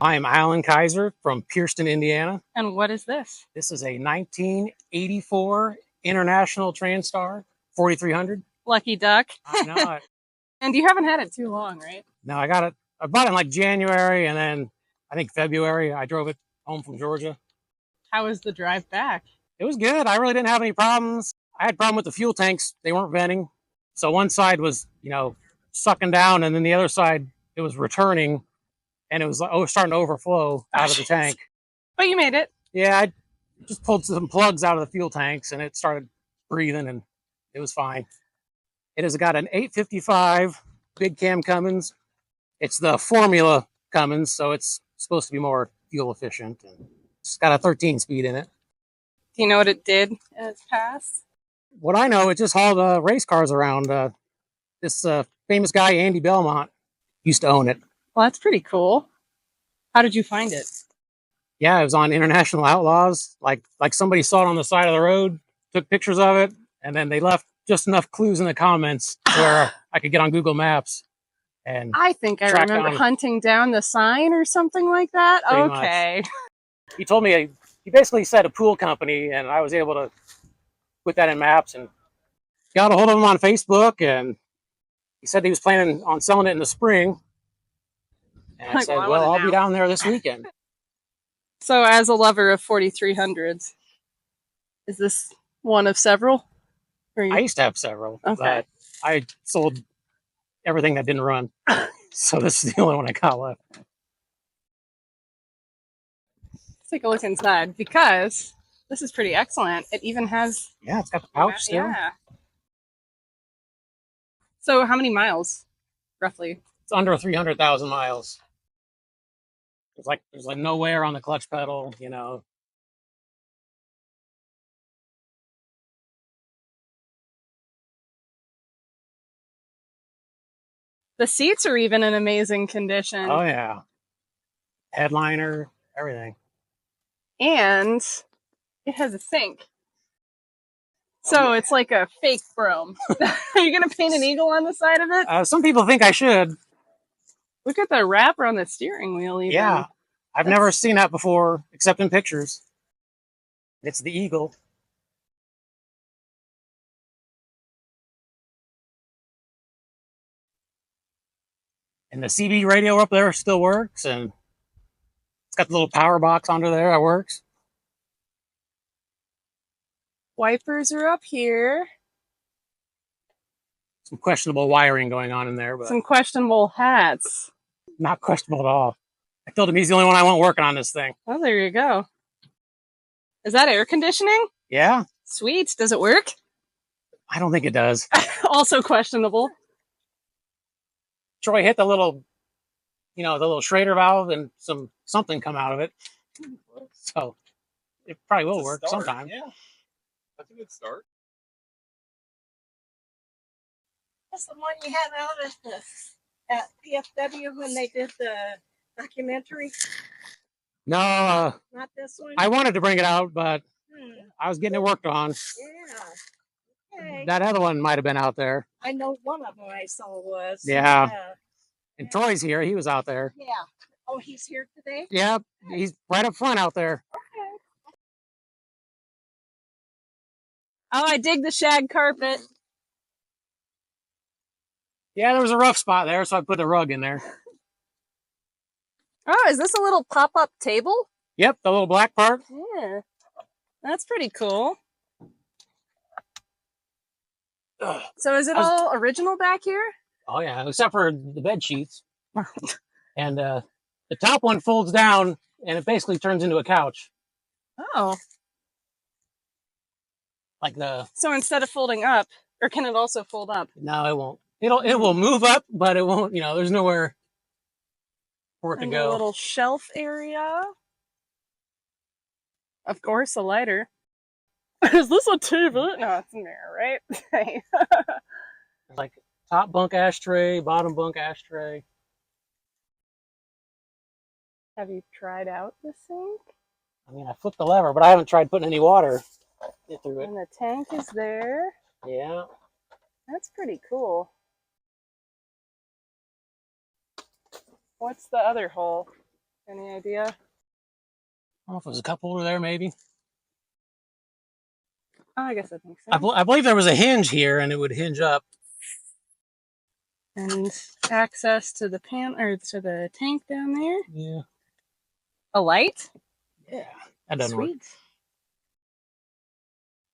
I'm Alan Kizer from Pierceton, Indiana. And what is this? This is a 1984 International TransStar 4300. Lucky duck. I know it. And you haven't had it too long, right? No, I got it. I bought it in like January, and then I think February I drove it home from Georgia. How was the drive back? It was good. I really didn't have any problems. I had a problem with the fuel tanks. They weren't venting. So one side was, sucking down, and then the other side, it was returning, and it was starting to overflow out of the tank. But you made it. Yeah, I just pulled some plugs out of the fuel tanks, and it started breathing, and it was fine. It has got an 855 big cam Cummins. It's the formula Cummins, so it's supposed to be more fuel efficient. And it's got a 13 speed in it. Do you know what it did in its past? What I know, it just hauled race cars around. This famous guy, Andy Belmont, used to own it. Well, that's pretty cool. How did you find it? Yeah, it was on International Outlaws. Like somebody saw it on the side of the road, took pictures of it, and then they left just enough clues in the comments where I could get on Google Maps. And I think I remember hunting down the sign or something like that. Okay. He told me, he basically said a pool company, and I was able to put that in maps and got a hold of him on Facebook, and he said he was planning on selling it in the spring. And I said, well, I'll be down there this weekend. So as a lover of 4300s, is this one of several? I used to have several, but I sold everything that didn't run. So this is the only one I got left. Let's take a look inside, because this is pretty excellent. It even has... Yeah, it's got the pouch still. Yeah. So how many miles, roughly? It's under 300,000 miles. There's like no wear on the clutch pedal, The seats are even in amazing condition. Oh, yeah. Headliner, everything. And it has a sink. So it's like a fake chrome. Are you going to paint an eagle on the side of it? Some people think I should. Look at the wrapper on the steering wheel even. Yeah. I've never seen that before, except in pictures. It's the eagle. And the CB radio up there still works, and it's got the little power box under there that works. Wipers are up here. Some questionable wiring going on in there, but some questionable hats. Not questionable at all. I told him he's the only one I want working on this thing. Oh, there you go. Is that air conditioning? Yeah. Sweet. Does it work? I don't think it does. Also questionable. Troy hit the little, the little Schrader valve, and something come out of it. So it probably will work sometime. Yeah. That's a good start. That's the one you had out at PFW when they did the documentary? No. Not this one? I wanted to bring it out, but I was getting it worked on. Yeah. Okay. That other one might have been out there. I know one of them I saw was. Yeah. And Troy's here. He was out there. Yeah. Oh, he's here today? Yeah. He's right up front out there. Okay. Oh, I dig the shag carpet. Yeah, there was a rough spot there, so I put a rug in there. Oh, is this a little pop-up table? Yep, the little black part. Yeah. That's pretty cool. So is it all original back here? Oh, yeah, except for the bed sheets. And the top one folds down, and it basically turns into a couch. Oh. So instead of folding up, or can it also fold up? No, it won't. It will move up, but it won't, there's nowhere for it to go. A little shelf area. Of course, a lighter. Is this a TV? No, it's a mirror, right? Like top bunk ashtray, bottom bunk ashtray. Have you tried out the sink? I mean, I flipped the lever, but I haven't tried putting any water through it. And the tank is there. Yeah. That's pretty cool. What's the other hole? Any idea? I don't know if it was a couple over there, maybe. Oh, I guess that makes I, sense. I believe there was a hinge here, and it would hinge up. And access to the to the tank down there. Yeah. A light? Yeah. That doesn't work. Sweet.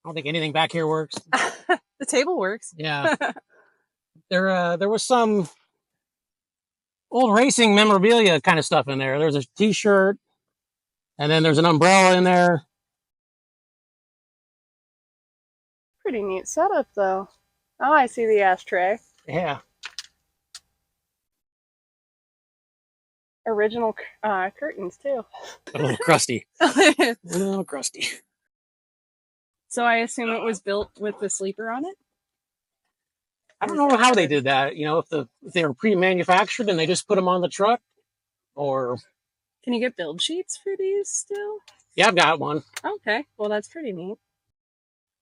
I don't think anything back here works. The table works. Yeah. There was some old racing memorabilia kind of stuff in there. There's a T-shirt, and then there's an umbrella in there. Pretty neat setup, though. Oh, I see the ashtray. Yeah. Original curtains, too. A little crusty. A little crusty. So I assume it was built with the sleeper on it? I don't know how they did that. You know, if they were pre-manufactured and they just put them on the truck, or Can you get build sheets for these still? yeah, I've got one. Okay, well, that's pretty neat.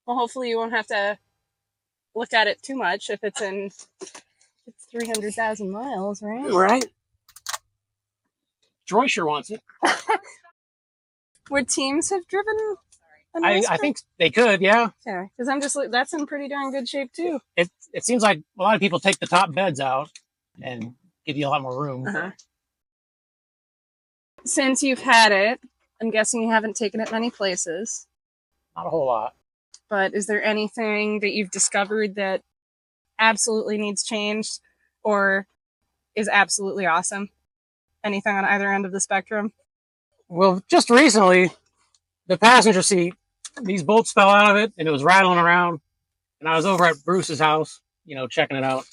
Well, hopefully you won't have to look at it too much if it's 300,000 miles, right? Right. Troy sure wants it. Would teams have driven a nice I think they could, yeah. Yeah, because I'm just that's in pretty darn good shape too. It seems like a lot of people take the top beds out and give you a lot more room. Uh-huh. Since you've had it, I'm guessing you haven't taken it many places. Not a whole lot. But is there anything that you've discovered that absolutely needs changed or is absolutely awesome? Anything on either end of the spectrum? Well, just recently, the passenger seat, these bolts fell out of it and it was rattling around. And I was over at Bruce's house, you know, checking it out.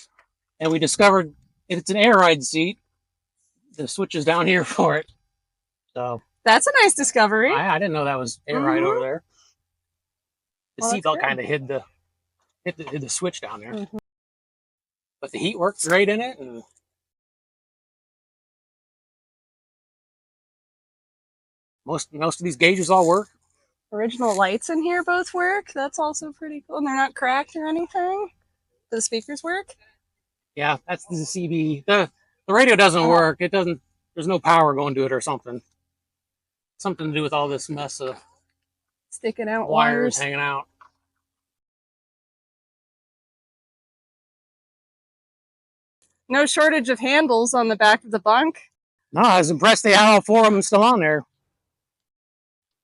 And we discovered it's an air ride seat. The switch is down here for it. So That's a nice discovery. I didn't know that was air ride over there. The Well, that's seatbelt good. kind of hid the switch down there. Mhm. But the heat works great in it, and most of these gauges all work. Original lights in here both work. That's also pretty cool. And they're not cracked or anything. Do the speakers work? Yeah, that's the CB. The radio doesn't Oh. work. It doesn't. There's no power going to it or something. Something to do with all this mess of Sticking out wires wires. hanging out. No shortage of handles on the back of the bunk. No, I was impressed they had all four of them still on there.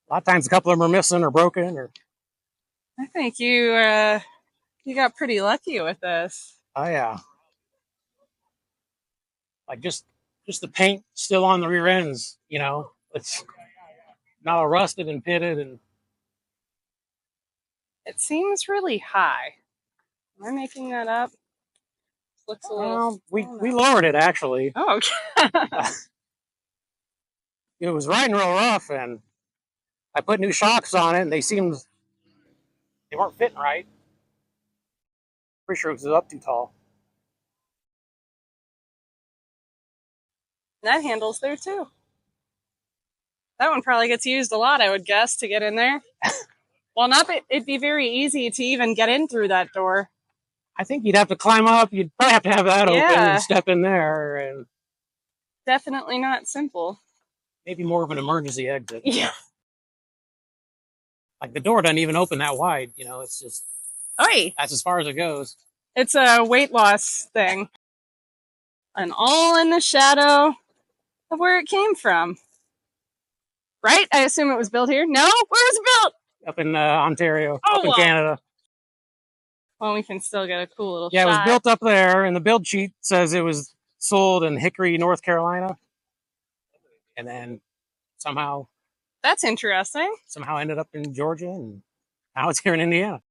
A lot of times, a couple of them are missing or broken, or I think you got pretty lucky with this. oh yeah, like just the paint still on the rear ends. You know, it's not all rusted and pitted, and It seems really high. Am I making that up? Looks a little. well, we lowered it actually. Oh, okay. It was riding real rough, and I put new shocks on it, and they weren't fitting right. Pretty sure it was up too tall. That handle's there too. That one probably gets used a lot, I would guess, to get in there. Well, it'd be very easy to even get in through that door. I think you'd have to climb up. You'd probably have to have that open Yeah. and step in there, and Definitely not simple. maybe more of an emergency exit. Yeah. Like the door doesn't even open that wide. You know, it's just Oi! that's as far as it goes. It's a weight loss thing. And all in the shadow of where it came from. Right? I assume it was built here? No? Where was it built? Up in Ontario, Oh, up in well. Canada. Well, we can still get a cool little Yeah, it was shot. built up there, and the build sheet says it was sold in Hickory, North Carolina, and then somehow That's interesting. ended up in Georgia, and now it's here in Indiana.